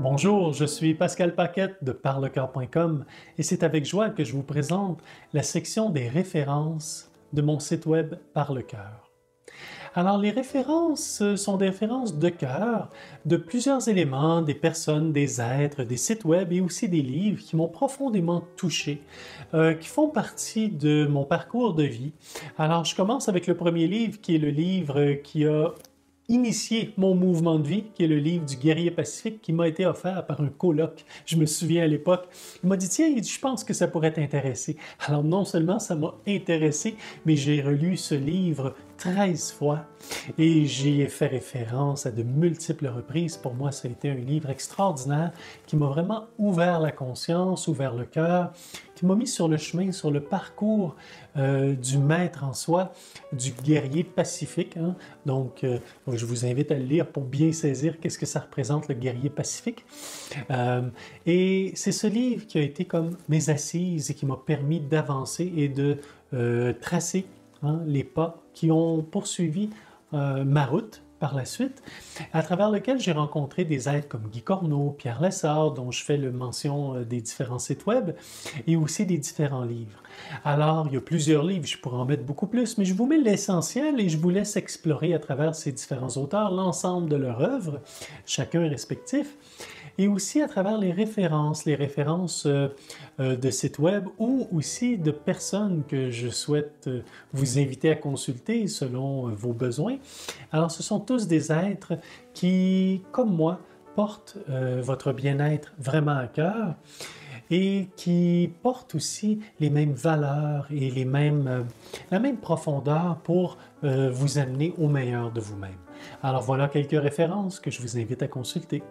Bonjour, je suis Pascal Paquette de parlecoeur.com et c'est avec joie que je vous présente la section des références de mon site web Par le cœur. Alors, les références sont des références de cœur de plusieurs éléments, des personnes, des êtres, des sites web et aussi des livres qui m'ont profondément touché, qui font partie de mon parcours de vie. Alors, je commence avec le premier livre qui est le livre qui a initié mon mouvement de vie, qui est le livre du guerrier pacifique qui m'a été offert par un coloc. Je me souviens à l'époque, il m'a dit, tiens, je pense que ça pourrait t'intéresser. Alors non seulement ça m'a intéressé, mais j'ai relu ce livre 13 fois et j'y ai fait référence à de multiples reprises. Pour moi, ça a été un livre extraordinaire qui m'a vraiment ouvert la conscience, ouvert le cœur, qui m'a mis sur le chemin, sur le parcours du maître en soi, du guerrier pacifique. Hein? Donc, je vous invite à le lire pour bien saisir qu'est-ce que ça représente, le guerrier pacifique. Et c'est ce livre qui a été comme mes assises et qui m'a permis d'avancer et de tracer les pas qui ont poursuivi ma route par la suite, à travers lequel j'ai rencontré des êtres comme Guy Corneau, Pierre Lessard, dont je fais le mention des différents sites web, et aussi des différents livres. Alors, il y a plusieurs livres, je pourrais en mettre beaucoup plus, mais je vous mets l'essentiel et je vous laisse explorer à travers ces différents auteurs l'ensemble de leur œuvre, chacun respectif, et aussi à travers les références de sites web ou aussi de personnes que je souhaite vous inviter à consulter selon vos besoins. Alors, ce sont tous des êtres qui, comme moi, portent votre bien-être vraiment à cœur et qui portent aussi les mêmes valeurs et la même profondeur pour vous amener au meilleur de vous-même. Alors voilà quelques références que je vous invite à consulter.